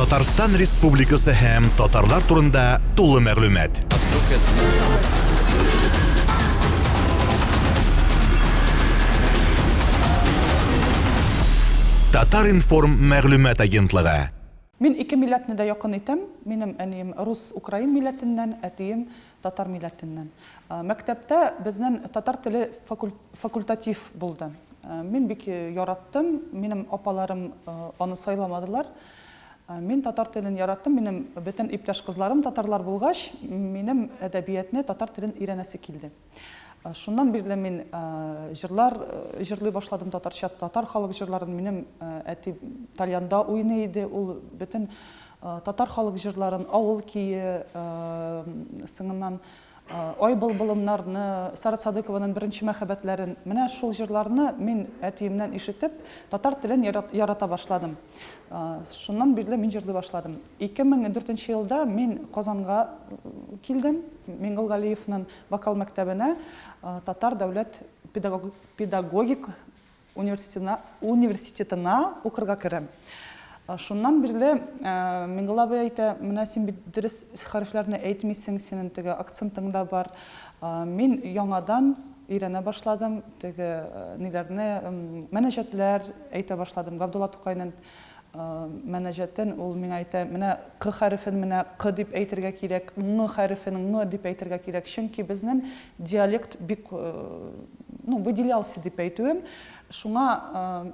Татарстан Республикасы һәм татарлар турында тулы мәгълүмат. Татар-информ мәгълүмат агентлыгы. Мин ике милләтне дә якын итәм. Минем әнием рус, украин милләтеннән, әтием татар милләтеннән. Мәктәптә безнең татар теле факультатив булды. Мин бик яраттым. Минем апаларым аны сайламадылар. Мин татар телен яраттым. Минем бөтен иптәш кызларым татарлар булгач, минем әдәбиятны татар телен өйрәнәсе килде. Шуннан бирле мин җырлый башладым татарча, татар халык җырларын. Минем әти Тальянда уйный иде, ул бөтен татар халык җырларын, авыл кие, сыңыннан Ай былбылымнарны, Сара Садыкованың беренче мәхәббәтләрен, менә шул җырларны мин әтиемнән ишетеп, татар телен ярата башладым. Шуннан бирле мин җырлый башладым. 2004 елда мин Казанга килдем, Миңгол Галиевның вокал мәктәбенә, Татар дәүләт педагогик университетына укырга керәм. Шуннан бирле Миңгол абый әйтә, менә син бит дөрес хәрефләрне әйтмисең, синең теге акцентың да бар. Мин яңадан өйрәнә башладым, теге ниләрне, мәнәҗәтләр әйтә башладым. Габдулла Тукайның мәнәҗәтен ул миңа әйтә, менә q хәрефен менә q дип әйтергә кирәк, ң хәрефен ң дип әйтергә кирәк. Чөнки безнең диалект бик выделялся дип әйтүем. Шуңа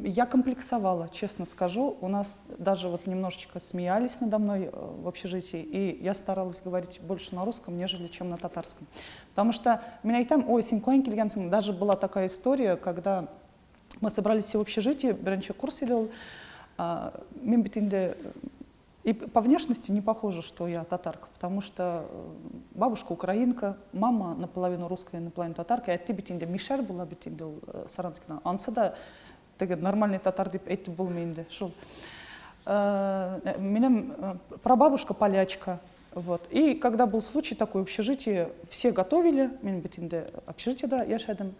я комплексовала, честно скажу. У нас даже вот немножечко смеялись надо мной в общежитии, и я старалась говорить больше на русском, нежели чем на татарском. Потому что меня и там, ой, синкоин килгенсен, даже была такая история, когда мы собрались в общежитии, беренче курс идел, и по внешности не похоже, что я татарка, потому что бабушка украинка, мама наполовину русская, наполовину татарка, а ты битинде Мишель была битинде Саранскина. Ансы да нормальный татар дип әйтеп булмый. Шул. Минем прабабушка полячка. Вот. И когда был случай такой в общежитии, все готовили, мен битинде общежитие да яшәдем.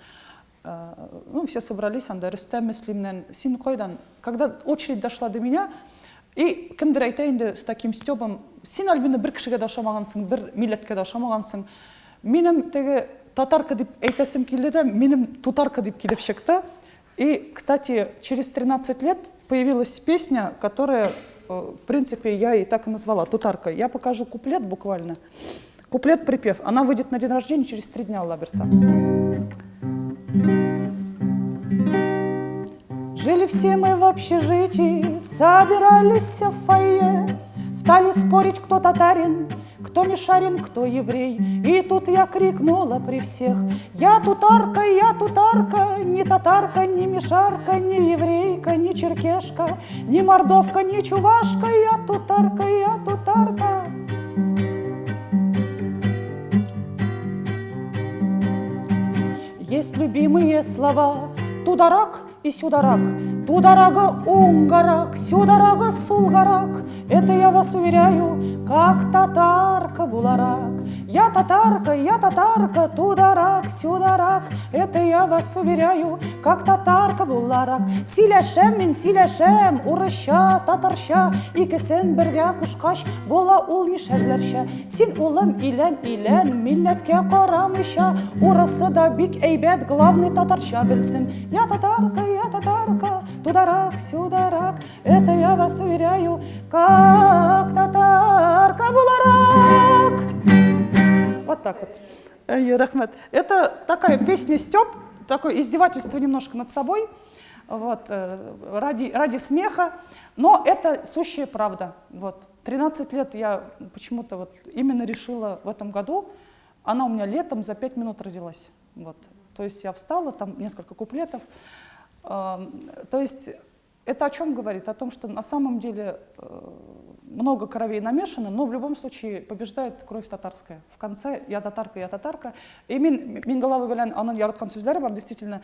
Все собрались, анда Рөстәм Мөслимнән, син кайдан? Когда очередь дошла до меня, и кемдер әйтә инде с таким стёбом, син Альбина бер кешегә дә ошамагансың, бер милләткә дә ошамагансың. Минем теге татарка дип әйтәсем килде дә, минем тутарка дип килеп чыкты. И, кстати, через 13 лет появилась песня, которая, в принципе, я и так и назвала, тутарка. Я покажу куплет буквально. Куплет-припев. Она выйдет на день рождения через 3 дня, Алла Берса. Жили все мы в общежитии, собирались в фойе, стали спорить, кто татарин, кто мишарин, кто еврей. И тут я крикнула при всех: я тутарка, ни татарка, ни мишарка, ни еврейка, ни черкешка, ни мордовка, ни чувашка, я тутарка, я тутарка. Есть любимые слова: тударак и сюдарак, тударага унгарак, сюдарага сулгарак. Это я вас уверяю, как татарка буларак. Я татарка, тударак, сюдарак. Это я вас уверяю, как татарка буларак. Силәшәм мин силәшәм, урысча, татарча. Икесен бергә кушкач, була ул мишәрләрчә. Син улым илән, милләткә карамыйча. Урысы да бик әйбәт, главный татарча белсен. Я татарка, тударак, сюдарак. Это я вас уверяю, как татарка буларак. Вот так вот. Рахмет. Это такая песня Стёб, такое издевательство немножко над собой, вот, ради смеха, но это сущая правда. Вот. 13 лет я почему-то вот именно решила в этом году, она у меня летом за 5 минут родилась. Вот. То есть я встала, там несколько куплетов. То есть это о чем говорит? О том, что на самом деле много кровей намешано, но в любом случае побеждает кровь татарская. В конце я татарка. И Миңгол абый белән аның яраткан сүзләре бар, действительно.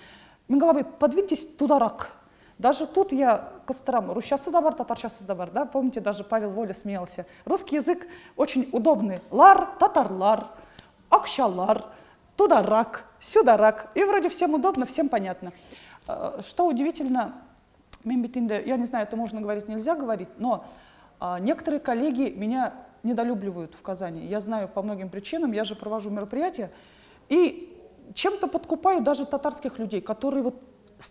Миңгол абый, подвиньтесь тударак. Даже тут я кыстырам. Русчасы да бар, татарчасы да бар. Да? Помните, даже Павел Воля смеялся. Русский язык очень удобный. Лар, татарлар, акчалар, тударак, сюдарак. И вроде всем удобно, всем понятно. Что удивительно, я не знаю, это можно говорить, нельзя говорить, но Некоторые коллеги меня недолюбливают в Казани. Я знаю по многим причинам, я же провожу мероприятия. И чем-то подкупаю даже татарских людей, которые вот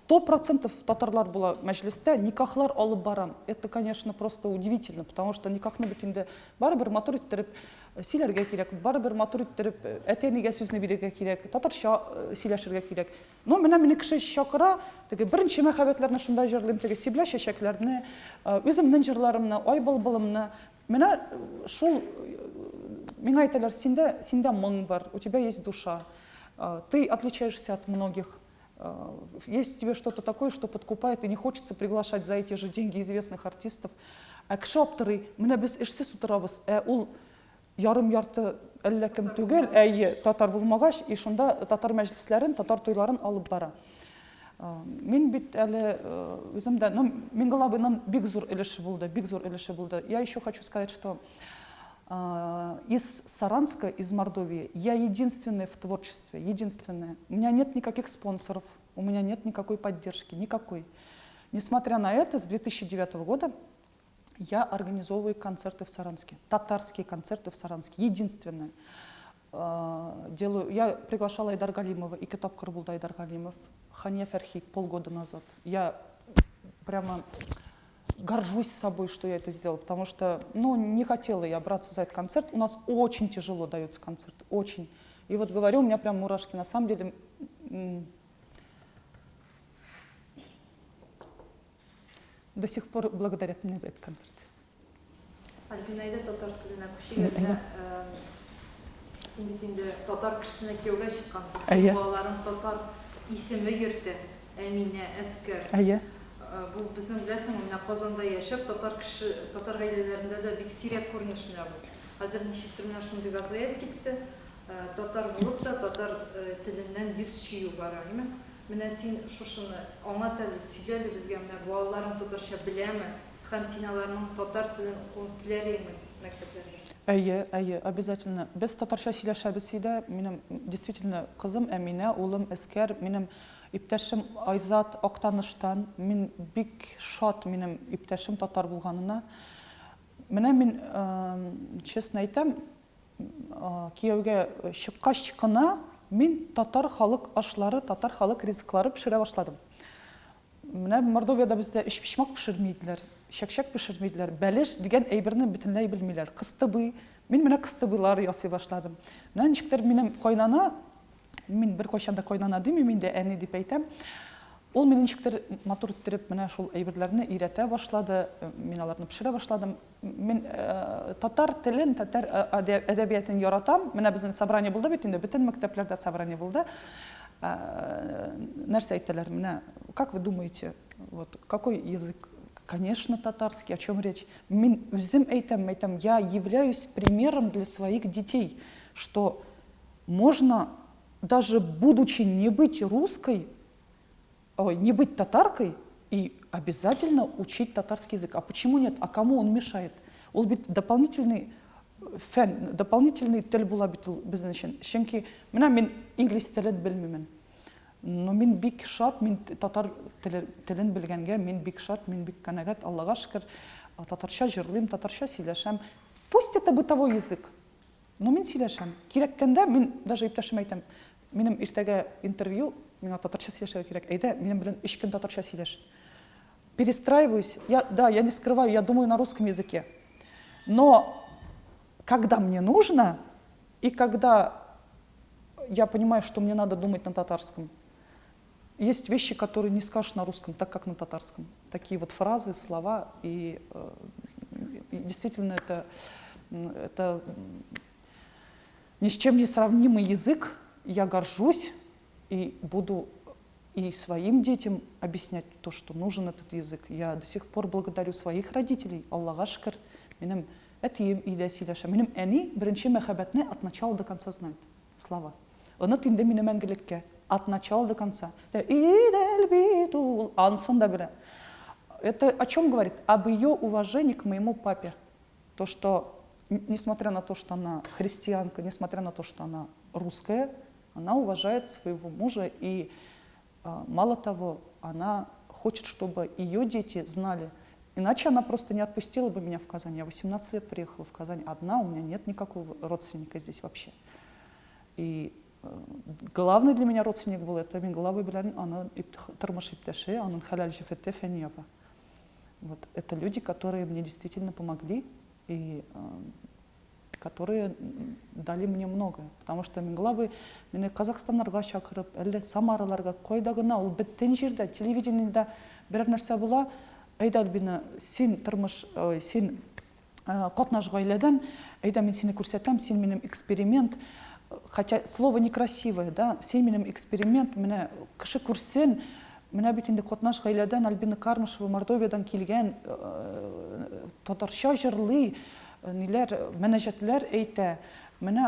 100% татарлар было мәжілісте никахлар алып барам. Это, конечно, просто удивительно, потому что никахны бітінде барыбір мотор иттіріп сөйлерге керек, барыбір мотор иттіріп әтенеге сөзіне беруге керек, татарша сөйләшергә керек. Но мені кіші шақыра, бірінші мәхәббәтләрне шунда жырлыйм, себля шәшәкләрне, үземнең жырларымны, ай былбылымны. Менә шул миңа әйтәләр, синдә моң бар, у тебя есть душа, ты отличаешься от многих. Есть в тебе что-то такое, что подкупает, и не хочется приглашать за эти же деньги известных артистов. Кеше аптырый, менә без эшсез утырабыз, ул ярым-ярты әллә кем түгел, татар булмагач, и шунда татар мәҗлесләрен, татар туйларын алып бара. Мин бит әле үземдә, мин Галабыйның бик зур өлеше булды. Я еще хочу сказать, что из Саранска, из Мордовии, я единственная в творчестве, единственная. У меня нет никаких спонсоров, у меня нет никакой поддержки, никакой. Несмотря на это, с 2009 года я организовываю концерты в Саранске, татарские концерты в Саранске, единственное. Я приглашала Айдар Галимова, и Китапкар был Айдар Галимов, Хания Ферхи полгода назад. Я прямо горжусь собой, что я это сделала, потому что, не хотела я браться за этот концерт. У нас очень тяжело дается концерт, очень. И вот говорю, у меня прям мурашки. На самом деле, до сих пор благодарят меня за этот концерт. Альбинайда татар тіліне көшегенде, сен бетінде татар кішісіне кеуге шыққансың. Сен балаларың татар исемі ерді, Әмине, Әскер. Бұл біздің білесің, Қазанда яшап, татар ғайлелерінде де бек сирек көрінішіне бұл. Қазір нешіктіріне шынды газайып кетті, татар болып да татар тілінен yüz шию бара. Менә сен шушыны аңа тілі сөйлелі бізге, балаларың татарша білемі, һәм сен аларның татар тілін оқуын тілереймі мәктеплерге? Обязательно. Без татарша сөйләшәбез иде, минем действительно кызым Әминә, улым Әскер, минем иптәшем Айзат Актаныштан, мин бик шат минем иптәшем татар булганына. Менә мин, честно әйтәм, кияүгә чыккач кына мин татар халык ашлары, татар халык ризыклары пешерә башладым. Менә Мордовияда бездә эш-пишмак пешермәйделәр, шәкшәк пешермәйделәр, бәлеш дигән әйберне бөтенләй белмиләр. Кыстыбый, мин менә кыстыбыйлар ясый башладым. Менә ничектер минем кайнана, мин бер кайчанда кайнана димим, инде әни дип әйтәм. Ул мине ничектер матур иттереп менә шул әйберләрне өйрәтә башлады, мин аларны пешерә башладым. Мин татар телен, татар әдәбиятын яратам. Менә безнең собрание булды бит инде, бөтен мәктәпләрдә собрание булды. Нәрсә әйтәләр, менә, как вы думаете, вот какой язык? Конечно, татарский. О чем речь? Мин үзем әйтәм, я являюсь примером для своих детей, что можно, даже будучи не быть русской, не быть татаркой, и обязательно учить татарский язык. А почему нет? А кому он мешает? Он бит дополнительный фән, дополнительный тел була бит ул безнең өчен. Чөнки менә мин инглиз телен белмимен. Но мин бик шат, мин татар телен белгәнгә, мин бик шат, мин бик канәгать, Аллага шөкер. Татарча җырлыйм, татарча сөйләшәм. Пусть это бытовой язык, но мин сөйләшәм. Кирәккәндә мин даже иптәшем әйтәм, минем иртәгә интервью, миңа татарча сөйләшергә кирәк. Әйдә, минем белән 3 көн татарча сөйләш. Перестраиваюсь. Я не скрываю, я думаю на русском языке. Но когда мне нужно, и когда я понимаю, что мне надо думать на татарском, есть вещи, которые не скажешь на русском, так как на татарском. Такие вот фразы, слова, и действительно это ни с чем не сравнимый язык. Я горжусь и буду и своим детям объяснять то, что нужен этот язык. Я до сих пор благодарю своих родителей. Аллага шөкер, минем әтием өйдә сөйләшә. Минем әни беренче мәхәббәтне от начала до конца знает. Слава. Онут инде мине мәңгелеккә. От начала до конца. Ансын да белә. Это о чем говорит? Об ее уважении к моему папе. То, что, несмотря на то, что она христианка, несмотря на то, что она русская, она уважает своего мужа, и мало того, она хочет, чтобы ее дети знали Иначе она просто не отпустила бы меня в Казань. Я 18 лет приехала в Казань одна, у меня нет никакого родственника здесь вообще. И главный для меня родственник был, это Минглавы Белян, она Тармаш Ипташи, она Халяль Жифетте Фаньяба. Вот. Это люди, которые мне действительно помогли и которые дали мне многое. Потому что Минглавы меня Казахстаннарға шақырып, әлі Самараларға, қойдағына, ол біттен жерде, телевидениеда бір нәрсе бола, әйда Альбина, сен тұрмыш, сен қатнаш ғайладан, әйда мен сені көрсетем, сен менің эксперимент, хотя слово некрасивое, да, сен менің эксперимент, мені кіші көрсен, мені бетінде қатнаш ғайладан Альбина Кармышева Мордовиядан келген татарша жырлы нелер, менеджетлер әйтә, мені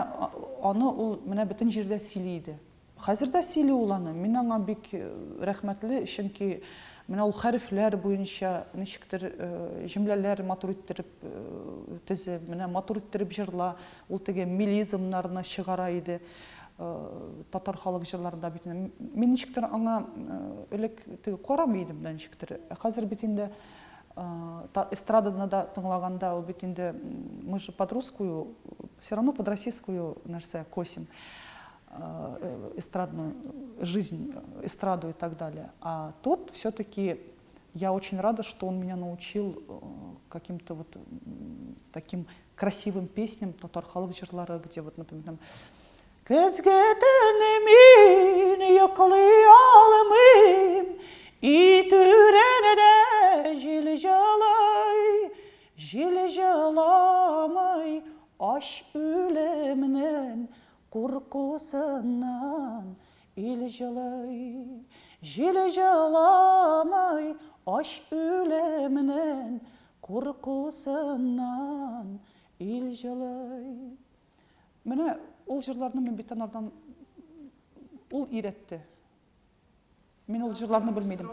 аны ол мені бітін жерде сөйлейді. Қазір де сөйлей ол аны. Мен аңа бик рәхмәтле, чөнки мені ол хәрефләр бойынша ничектер җөмләләр матур иттереп төзе, мені матур иттереп җырла, ул теге милизмнарны чыгара иде. Татар халык җырларында бит. Мен ничектер аңа элек теге карамый идем да ничектер. Хәзер бит инде эстраданы да тыңлаганда ул бит инде мы же под русскую, все равно под российскую нәрсә косим. Эстрадную жизнь, эстраду и так далее. А тут все-таки я очень рада, что он меня научил каким-то вот таким красивым песням татар халык җырлары, где вот, например, Көзге төнемин йоклый алмыйм, ит үрәнәдә җил җыламый, аш үлемнән куркусыннан ил җылый. Җил җыламый, аш үлемнән куркусыннан ил җылый. Менә ул җырларны мен бит анардан ул өйрәтте. Мен ул җырларны белмидем.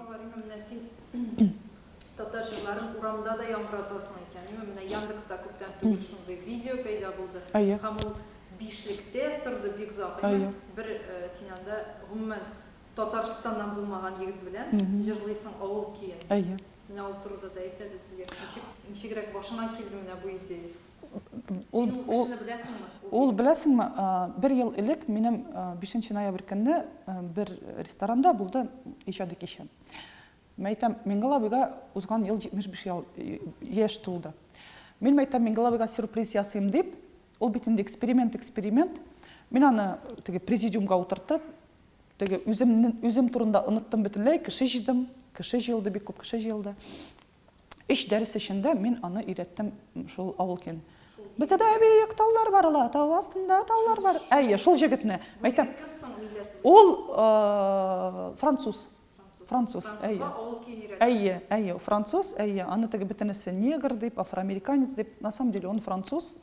Татар җырларын урамда да яңгыратасың икән. Менә Яндекста күптән түгел шундый видео пәйда булды. Һәм ул бишлектә торды бик озак. Бер син анда гомумән Татарстаннан булмаган егет белән җырлыйсың авыл көен. Менә ул турыда да әйтәде безгә. Ничегрәк башына килде менә бу идея. Ул беләсеңме, бер ел элек минем 5 ноябрь көнне бер ресторанда булды иҗади кичә. Мәйтәм, Мингалабыга узган ел 75 яшь тулды. Мин мәйтәм, Мингалабыга сюрприз ясыйм дип, ул бит инде эксперимент. Мин аны теге президиумга утыртып, теге үзем турында оныттым бөтенләй, кеше җыелды, бик күп кеше җыелды. Эш дәрес эчендә мин аны өйрәттем шул авыл кен. Бездә бик таллар бар ала, тау астында таллар бар. Әйе, шул җегетне. Мәйтәм. Ул француз. Әйе, француз, әйе. Аны теге бөтенесе негр дип, афроамериканец дип, на самом деле он француз.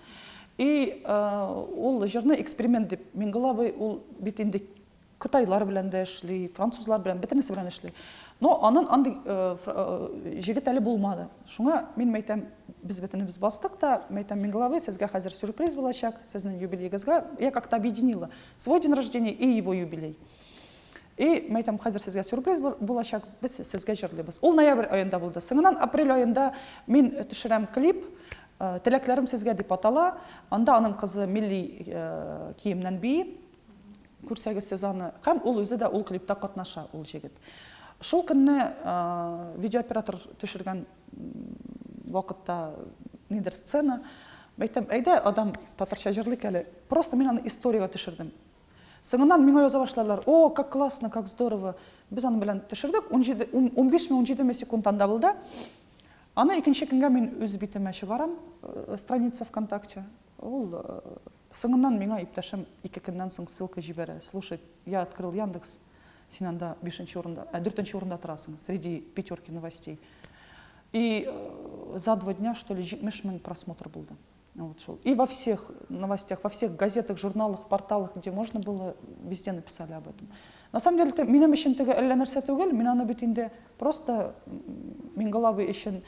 И ул җырны эксперимент дип, Мингалабы ул бит инде Кытайлар белән дә эшли, французлар белән, бөтенесе белән эшли. Но аның андый җегет әле булмады. Шуңа мин мәйтәм, без бөтенебез бастык та, мәйтәм, Мингалабы, сезгә хәзер сюрприз булачак, сезнең юбилейгызга. Я как-то объединила свой день рождения и его юбилей. И мәйтәм, хәзер сезгә сюрприз булачак, без сезгә җырлыйбыз. Ул ноябрь аенда булды. Соңыннан апрель аенда мин төшерәм клип, теләкләрем сезгә дип атала. Анда аның кызы милли киемнән бии. Күрсәгез сез аны. Һәм ул үзе дә ул клипта катнаша, ул җегет. Шул көнне видеооператор төшергән вакытта нидер сцена. Мәйтәм, әйдә адам татарча җырлый әле. Просто мин аны историягә төшердем. Соңыннан миңа яза башладылар. О, как классно, как здорово. Без аны белән төшердек. 15-17 секунд анда булды. Аны икенче көнгә мин үз битемә чыгарам, страница ВКонтакте. Ул соңыннан миңа иптәшем 2 көннән соң ссылка җибәрә. Слушай, я открыл Яндекс. Син анда 5-нче урында, 4-нче урында торасың среди пятерки новостей. И за 2 дня, что ли, 70 000 просмотр булды. Вот шел. И во всех новостях, во всех газетах, журналах, порталах, где можно было, везде написали об этом. На самом деле, минем өчен теге әллә нәрсә түгел, мин аны бит инде просто Мингалабы өчен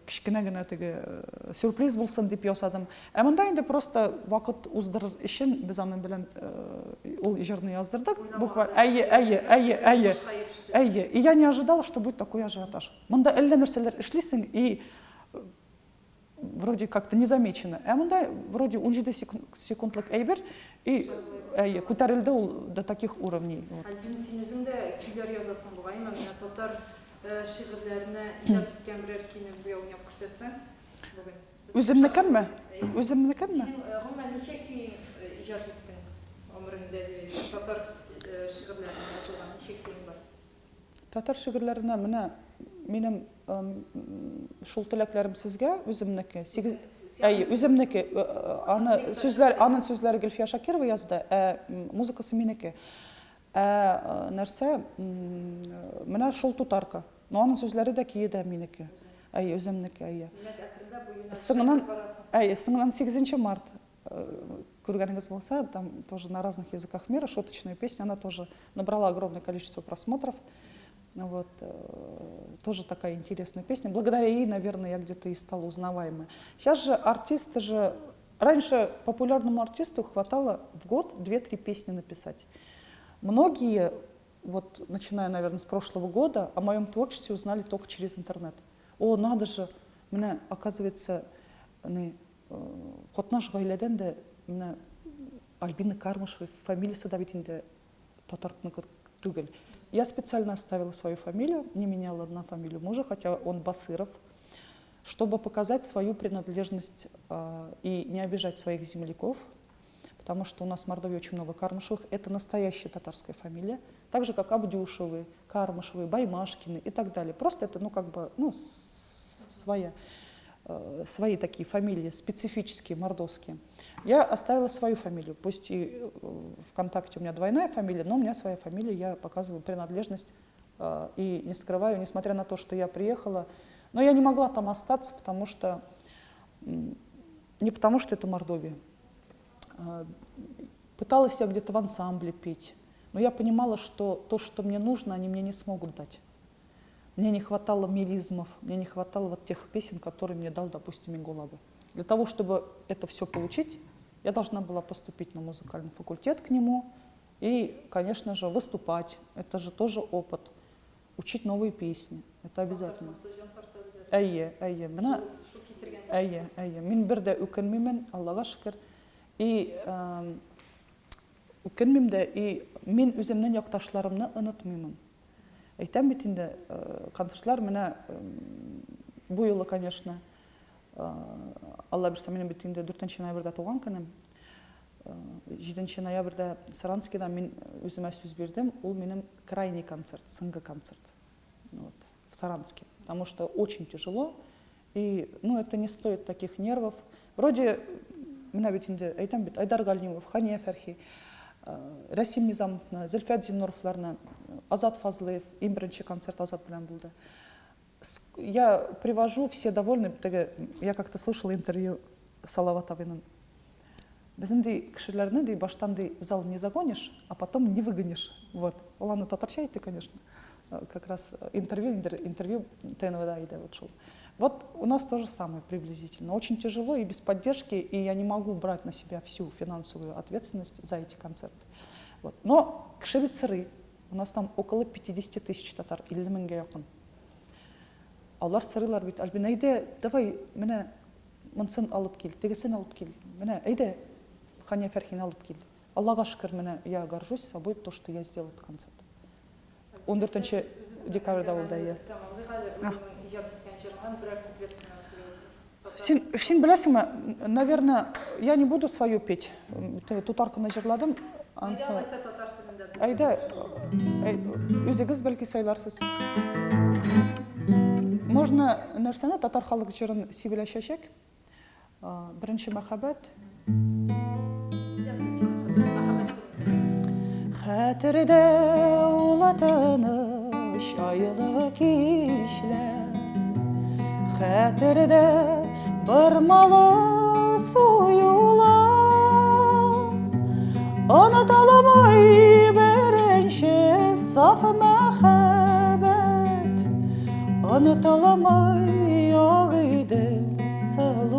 кичкенә генә теге сюрприз булсын дип ясадым. Ә монда инде просто вакыт уздырыр өчен без аны белән ул җырны яздырдык. Буквально әйе. Әйе, и я не ожидала, что будет такой ажиотаж. Мында әллә нәрсәләр эшлисең, и вроде как-то незамечено. Мында вроде 17 секундлык әйбер, и әйе, күтәрелде ул до таких уровней. Альбина, син үзең дә көйләр язасың бугай, менә татар шигырьләренә иҗат иткән берәр көйне безгә уйнап күрсәтсәң бүген. Үземнекенме? Үземнекенме? Син гомумән ничә көй иҗат иттең гомереңдә дип, татар шигырьләренә язылган ничә көйең бар? Татар шигырьләренә менә минем шул теләкләрем сезгә үземнеке. Әйе, үземнеке. Аның сүзләре Гөлфия Шакирова язды, музыкасы минеке. Нәрсә, менә шул тутарка. Но аның сүзләре дә кие дә минеке. Әйе, үземнеке, әйе. Сыңнан 8 март күргәнегез булса, там тоже на разных языках мира шуточная песня, она тоже набрала огромное количество просмотров. Вот, тоже такая интересная песня. Благодаря ей, наверное, я где-то и стала узнаваемой. Сейчас же артисты же... Раньше популярному артисту хватало в год 2-3 песни написать. Многие, вот, начиная, наверное, с прошлого года, о моем творчестве узнали только через интернет. О, надо же, меня, оказывается, Котнаш гаиләдән дә менә Альбина Кармышева фамилиясы да бит инде татарныкы түгел. Я специально оставила свою фамилию, не меняла на фамилию мужа, хотя он Басыров, чтобы показать свою принадлежность и не обижать своих земляков, потому что у нас в Мордовии очень много Кармышевых, это настоящая татарская фамилия, так же как Абдюшевы, Кармышевы, Баймашкины и так далее. Просто это, свои такие фамилии, специфические, мордовские. Я оставила свою фамилию, пусть и ВКонтакте у меня двойная фамилия, но у меня своя фамилия, я показываю принадлежность и не скрываю, несмотря на то, что я приехала. Но я не могла там остаться, не потому что это Мордовия. Пыталась я где-то в ансамбле петь, но я понимала, что то, что мне нужно, они мне не смогут дать. Мне не хватало мелизмов, мне не хватало вот тех песен, которые мне дал, допустим, Игулаба. Для того, чтобы это все получить, я должна была поступить на музыкальный факультет к нему и, конечно же, выступать. Это же тоже опыт. Учить новые песни. Это обязательно. Әйе. Мин бер дә үкенмимен, Аллага шөкер. И үкенмим дә, и мин үземнең якташларымны онытмыймын. Әйтәм бит инде, концертлар менә бу юлы, конечно, Алла бирсә, минем бит инде 4 ноябрьдә туган көнем. 7 ноябрьдә Саранскида мин үземә сүз бирдем, ул минем крайний концерт, соңгы концерт. Вот, в Саранске, потому что очень тяжело, и это не стоит таких нервов. Вроде, менә бит инде әйтәм бит, Айдар Галимов, Хания Фәрхи, Рәсим Низамовна, Зөлфәт Зиннуровларны, Азат Фазлыев, им беренче концерт Азат белән булды. Я привожу, все довольны. Я как-то слушала интервью Салаватовой. Безнең кешеләрне баштан в зал не загонишь, а потом не выгонишь. Вот. Ладно, татарча әйтте, конечно. Как раз интервью ТНВ иде вот шел. Вот у нас то же самое приблизительно. Очень тяжело и без поддержки, и я не могу брать на себя всю финансовую ответственность за эти концерты. Вот. Но кешебит у нас там около 50 тысяч татар, 50 меңгә якын. Алар сырылар бит, Альбина, әйдә, давай, менә монсын алып кил, тегесен алып кил. Менә, әйдә, Хания Фәрхини алып кил. Аллага шөкер, менә, я горжусь собой, то, что я сделала этот концерт. 14 декабрьдә булды. Син беләсеңме, наверное, я не буду свою петь. Тутарканы җырладым. Әйдә, үзегез бәлки сайларсыз. Можно нәрсәне татар халык җырын сибеләчәк. Беренче мәхәббәт. Хәтердә улатыныш айлы кичләр. Хәтердә бырмалы суюлар. Оныталамай, 1 саф мәхәббәт, оныталамай, 1 саф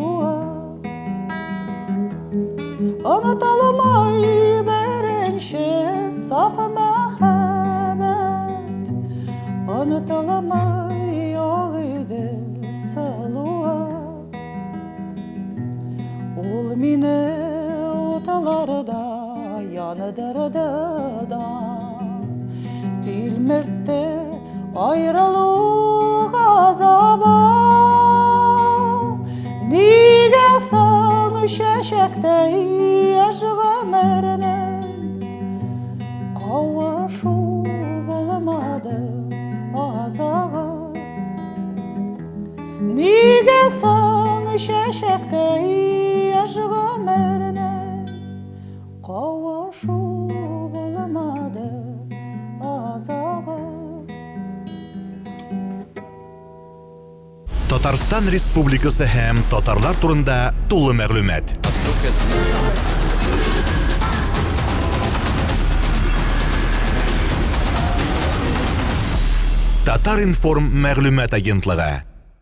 мәхәббәт. Оныталамай, 1 саф мәхәббәт, оныталамай, 1 саф мәхәббәт. Оныталамай, 1 саф мәхәббәт, оныталамай, 1 саф мәхәббәт. ул мине уталарда яныдырды да. Тилмертте ayrılık azaba. Niye sana şeşekte yaş ömrüne kavuşup olamadı azağa. Niye sana şeşekte yaş ömrüne kavuşup olamadı azağa. Татарстан Республикасы һәм татарлар турында тулы мәгълүмат. Татар информ мәгълүмат агентлыгы.